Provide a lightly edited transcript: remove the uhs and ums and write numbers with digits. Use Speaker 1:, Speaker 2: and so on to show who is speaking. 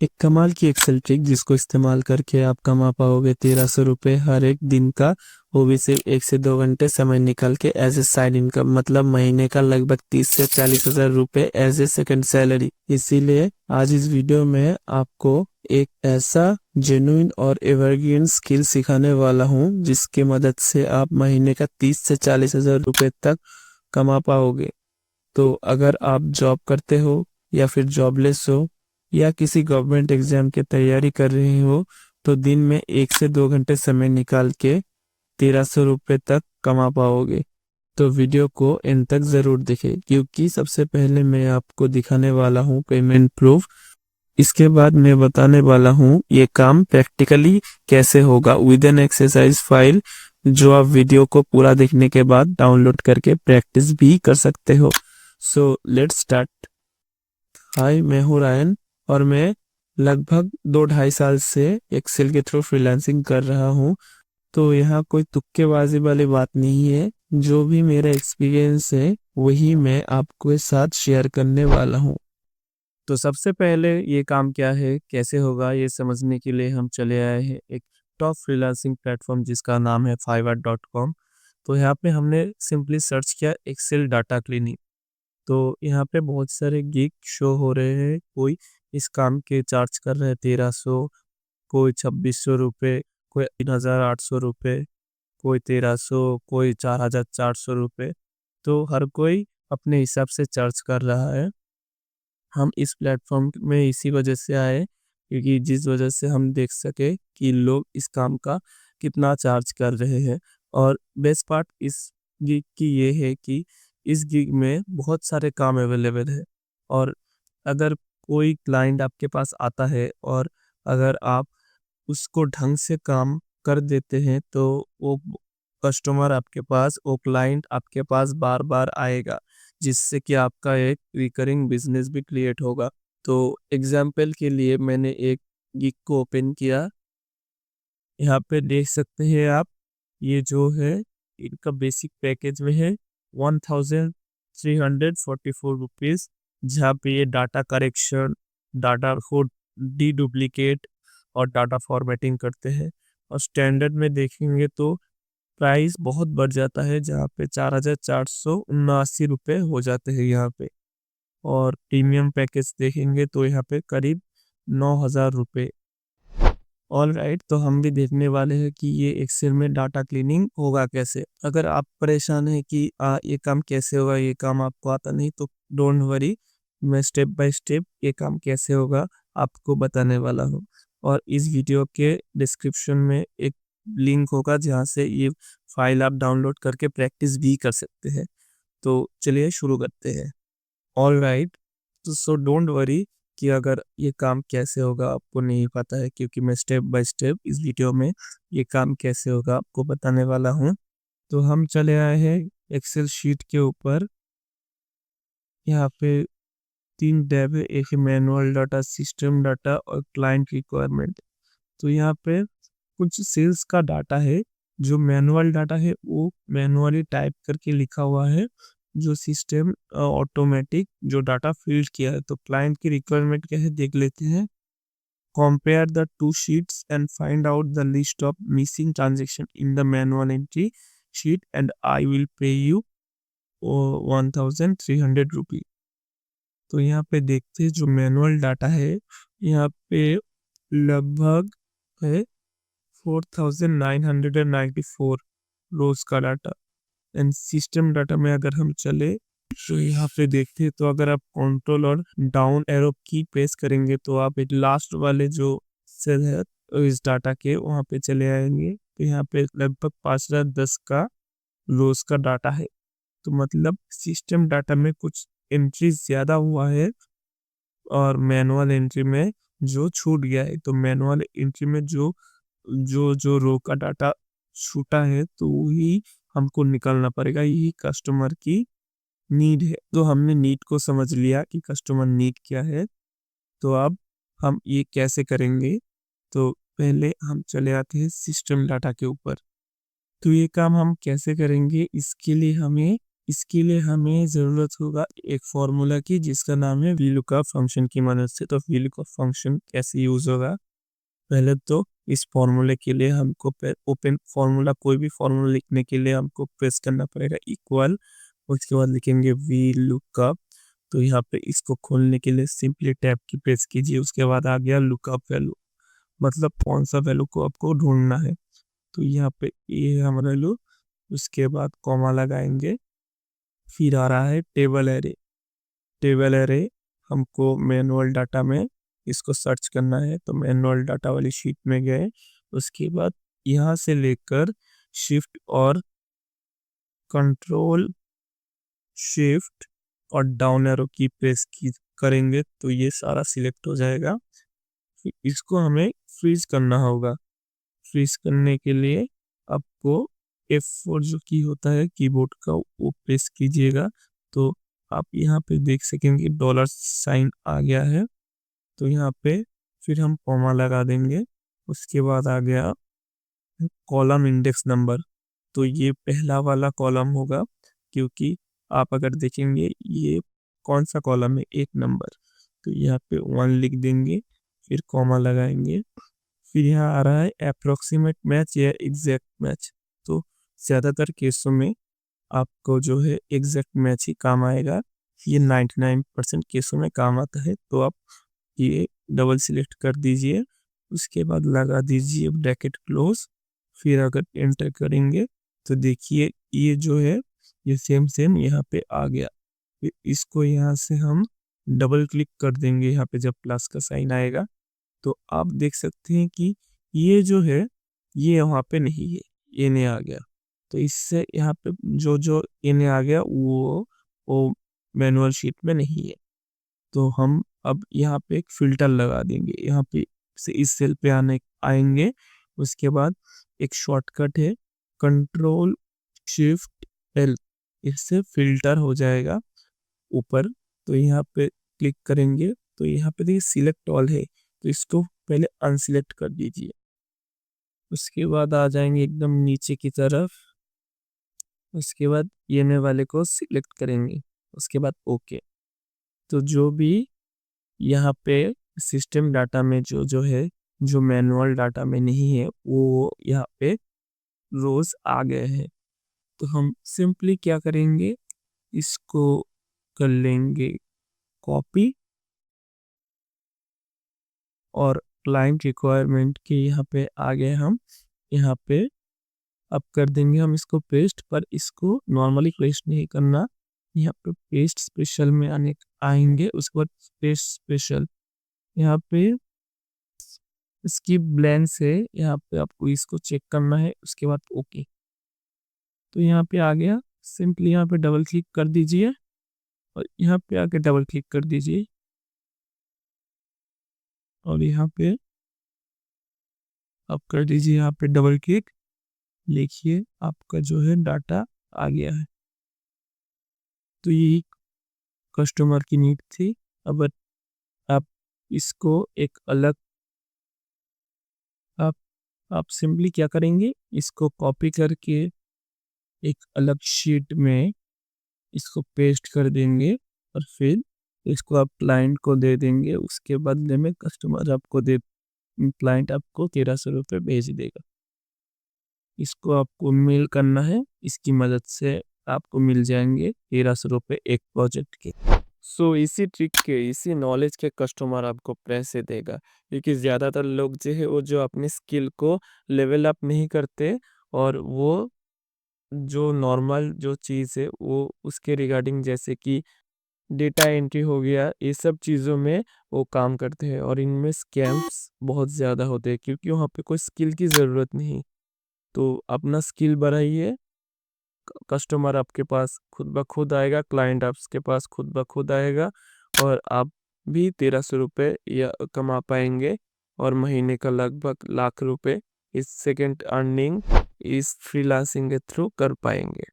Speaker 1: एक कमाल की एक्सेल ट्रिक जिसको इस्तेमाल करके आप कमा पाओगे 1300 रुपये हर एक दिन का, वो भी सिर्फ 1 से 2 घंटे समय निकाल के एज ए साइड इनकम, मतलब महीने का लगभग 30 से 40 हज़ार रुपये एज ए सेकंड सैलरी। इसीलिए आज इस वीडियो में आपको एक ऐसा जेन्युइन और एवरग्रीन स्किल सिखाने वाला हूँ जिसकी मदद से आप महीने का 30 से 40 हज़ार रुपये तक कमा पाओगे। तो अगर आप जॉब करते हो या फिर जॉबलेस हो या किसी गवर्नमेंट एग्जाम की तैयारी कर रहे हो, तो दिन में 1 से 2 घंटे समय निकाल के 1300 रुपये तक कमा पाओगे। तो वीडियो को एंड तक ज़रूर देखें, क्योंकि सबसे पहले मैं आपको दिखाने वाला हूँ पेमेंट प्रूफ। इसके बाद मैं बताने वाला हूँ ये काम प्रैक्टिकली कैसे होगा विद एन एक्सरसाइज फाइल, जो आप वीडियो को पूरा देखने के बाद डाउनलोड करके प्रैक्टिस भी कर सकते हो। So let's start. हाय, मैं हूँ रायन और मैं लगभग 2-2.5 साल से एक्सेल के थ्रू फ्रीलांसिंग कर रहा हूँ। तो यहाँ कोई तुक्केबाजी वाली बात नहीं है, जो भी मेरा एक्सपीरियंस है वही मैं आपके साथ शेयर करने वाला हूँ। तो सबसे पहले ये काम क्या है, कैसे होगा, ये समझने के लिए हम चले आए हैं एक टॉप फ्रीलांसिंग प्लेटफॉर्म जिसका नाम है fiverr.com। तो यहाँ पे हमने सिंपली सर्च किया एक्सेल डाटा क्लीनिंग। तो यहाँ पे बहुत सारे गिग शो हो रहे हैं। कोई इस काम के चार्ज कर रहे हैं 1300, कोई 2600 रुपये, कोई 3800 रुपये, कोई 1300, कोई 4400 रुपये। तो हर कोई अपने हिसाब से चार्ज कर रहा है। हम इस प्लेटफॉर्म में इसी वजह से आए क्योंकि जिस वजह से हम देख सके कि लोग इस काम का कितना चार्ज कर रहे हैं। और बेस्ट पार्ट इस गिग की ये है कि इस गिग में बहुत सारे काम अवेलेबल है। और अगर कोई क्लाइंट आपके पास आता है और अगर आप उसको ढंग से काम कर देते हैं, तो वो कस्टमर आपके पास, वो क्लाइंट आपके पास बार बार आएगा, जिससे कि आपका एक रिकरिंग बिजनेस भी क्रिएट होगा। तो एग्जाम्पल के लिए मैंने एक गिग को ओपन किया। यहाँ पे देख सकते हैं आप, ये जो है इनका बेसिक पैकेज में है 1344 रुपीज़, जहाँ पे ये डाटा करेक्शन, डाटा को डुप्लीकेट और डाटा फॉर्मेटिंग करते हैं। और स्टैंडर्ड में देखेंगे तो प्राइस बहुत बढ़ जाता है, जहाँ पे 4479 रुपये हो जाते हैं यहाँ पे। और प्रीमियम पैकेज देखेंगे तो यहाँ पे करीब 9000 रुपये। ऑल राइट, तो हम भी देखने वाले हैं कि ये एक्सेल में डाटा क्लीनिंग होगा कैसे। अगर आप परेशान हैं कि ये काम कैसे होगा, ये काम आपको आता नहीं, तो डोंट वरी, मैं स्टेप बाय स्टेप ये काम कैसे होगा आपको बताने वाला हूँ। और इस वीडियो के डिस्क्रिप्शन में एक लिंक होगा जहाँ से ये फाइल आप डाउनलोड करके प्रैक्टिस भी कर सकते हैं। तो चलिए शुरू करते हैं। ऑल राइट, तो सो डोंट वरी कि अगर ये काम कैसे होगा आपको नहीं पता है, क्योंकि मैं स्टेप बाय स्टेप इस वीडियो में ये काम कैसे होगा आपको बताने वाला हूँ। तो हम चले आए हैं एक्सेल शीट के ऊपर। यहाँ पे 3 टैब है, एक मैनुअल डाटा, सिस्टम डाटा और क्लाइंट रिक्वायरमेंट। तो यहाँ पे कुछ सेल्स का डाटा है। जो मैनुअल डाटा है वो मैनुअली टाइप करके लिखा हुआ है, जो सिस्टम ऑटोमेटिक जो डाटा फील्ड किया है। तो क्लाइंट की रिक्वायरमेंट क्या है देख लेते हैं। Compare the two sheets and find out the list of missing transaction in the manual entry sheet and I will pay you 1300 रुपी। तो यहाँ पे देखते हैं जो मैनुअल डाटा है, यहाँ पे लगभग है 4994 रोज का डाटा। एंड सिस्टम डाटा में अगर हम चले तो यहाँ पे देखते हैं, तो अगर आप कंट्रोल और डाउन एरो की प्रेस करेंगे तो आप एक लास्ट वाले जो सेल है इस डाटा के वहाँ पे चले आएंगे। तो यहाँ पे लगभग 5010 का रोज का डाटा है। तो मतलब सिस्टम डाटा में कुछ एंट्री ज्यादा हुआ है और मैनुअल एंट्री में जो छूट गया है। तो मैनुअल एंट्री में जो जो जो रो का डाटा छूटा है तो वही हमको निकालना पड़ेगा। यही कस्टमर की नीड है। तो हमने नीड को समझ लिया कि कस्टमर नीड क्या है। तो अब हम ये कैसे करेंगे, तो पहले हम चले आते हैं सिस्टम डाटा के ऊपर। तो ये काम हम कैसे करेंगे, इसके लिए हमें इसके लिए हमें ज़रूरत होगा एक फॉर्मूला की, जिसका नाम है VLOOKUP फंक्शन की मदद से। तो VLOOKUप फंक्शन कैसे यूज़ होगा? पहले तो इस फॉर्मूले के लिए हमको ओपन फॉर्मूला, कोई भी फॉर्मूला लिखने के लिए हमको प्रेस करना पड़ेगा इक्वल, उसके बाद लिखेंगे VLOOKUP। तो यहाँ पे इसको खोलने के लिए सिंपली टैब की प्रेस कीजिए, उसके बाद आ गया लुकअप वैल्यू, मतलब कौन सा वैल्यू को आपको ढूंढना है। तो यहाँ पे ये है हमारा वैल्यू, उसके बाद कॉमा लगाएंगे, फिर आ रहा है टेबल एरे। टेबल एरे हमको मैनुअल डाटा में इसको सर्च करना है, तो मैनुअल डाटा वाली शीट में गए, उसके बाद यहाँ से लेकर शिफ्ट और कंट्रोल शिफ्ट और डाउन एरो की प्रेस की करेंगे तो ये सारा सिलेक्ट हो जाएगा। फिर इसको हमें फ्रीज करना होगा। फ्रीज करने के लिए आपको F4 जो की होता है कीबोर्ड का, वो प्रेस कीजिएगा। तो आप यहाँ पे देख सकेंगे डॉलर साइन आ गया है, तो यहाँ पे फिर हम कॉमा लगा देंगे। उसके बाद आ गया कॉलम इंडेक्स नंबर, तो ये पहला वाला कॉलम होगा, क्योंकि आप अगर देखेंगे ये कौन सा कॉलम है, 1 नंबर। तो यहाँ पे 1 लिख देंगे, फिर कॉमा लगाएंगे। फिर यहाँ आ रहा है अप्रोक्सीमेट मैच या एग्जैक्ट मैच। तो ज़्यादातर केसों में आपको जो है एग्जैक्ट मैच ही काम आएगा, ये 99% केसों में काम आता है। तो आप ये डबल सिलेक्ट कर दीजिए, उसके बाद लगा दीजिए ब्रैकेट क्लोज। फिर अगर एंटर करेंगे तो देखिए ये जो है ये सेम सेम यहाँ पे आ गया। फिर इसको यहाँ से हम डबल क्लिक कर देंगे, यहाँ पे जब प्लस का साइन आएगा तो आप देख सकते हैं कि ये जो है ये वहाँ पे नहीं है, ये नहीं आ गया। तो इससे यहाँ पे जो जो ये आ गया वो मैनुअल शीट में नहीं है। तो हम अब यहाँ पे एक फिल्टर लगा देंगे, यहाँ पे से इस सेल पे आएंगे। उसके बाद एक शॉर्टकट है कंट्रोल शिफ्ट L, इससे फिल्टर हो जाएगा ऊपर। तो यहाँ पे क्लिक करेंगे तो यहाँ पे देखिए सिलेक्ट ऑल है, तो इसको पहले अनसिलेक्ट कर दीजिए। उसके बाद आ जाएंगे एकदम नीचे की तरफ, उसके बाद ये वाले को सिलेक्ट करेंगे, उसके बाद ओके। तो जो भी यहाँ पे सिस्टम डाटा में जो जो है, जो मैनुअल डाटा में नहीं है, वो यहाँ पे रोज आ गए हैं। तो हम सिंपली क्या करेंगे, इसको कर लेंगे कॉपी और क्लाइंट रिक्वायरमेंट के यहाँ पे आ गए हम, यहाँ पे अब कर देंगे हम इसको पेस्ट। पर इसको नॉर्मली पेस्ट नहीं करना, यहाँ पे पेस्ट स्पेशल में आएंगे, उसके बाद पेस्ट स्पेशल, यहाँ पे इसकी ब्लेंस है, यहाँ पे आपको इसको चेक करना है, उसके बाद ओके। तो यहाँ पे आ गया, सिंपली यहाँ पे डबल क्लिक कर दीजिए और यहाँ पे आके डबल क्लिक कर दीजिए और यहाँ पे आप कर दीजिए, यहाँ पे डबल क्लिक, देखिए आपका जो है डाटा आ गया है। तो ये कस्टमर की नीड थी। अब आप इसको एक अलग आप आप सिंपली क्या करेंगे, इसको कॉपी करके एक अलग शीट में इसको पेस्ट कर देंगे और फिर इसको आप क्लाइंट को दे देंगे। उसके बदले में क्लाइंट आपको 1300 रुपये भेज देगा। इसको आपको मेल करना है, इसकी मदद से आपको मिल जाएंगे 1300 रुपये एक प्रोजेक्ट के। सो इसी ट्रिक के, इसी नॉलेज के कस्टमर आपको पैसे देगा, क्योंकि ज़्यादातर लोग जो है वो जो अपने स्किल को लेवल अप नहीं करते, और वो जो नॉर्मल जो चीज़ है वो उसके रिगार्डिंग, जैसे कि डेटा एंट्री हो गया, ये सब चीज़ों में वो काम करते हैं, और इनमें स्कैम्स बहुत ज़्यादा होते हैं, क्योंकि वहाँ पे कोई स्किल की ज़रूरत नहीं। तो अपना स्किल बढ़ाइए, कस्टमर आपके पास खुद ब खुद आएगा, क्लाइंट आपके पास खुद ब खुद आएगा, और आप भी 1300 रुपये या कमा पाएंगे, और महीने का लगभग 1,00,000 रुपये इस सेकंड अर्निंग इस फ्रीलांसिंग के थ्रू कर पाएंगे।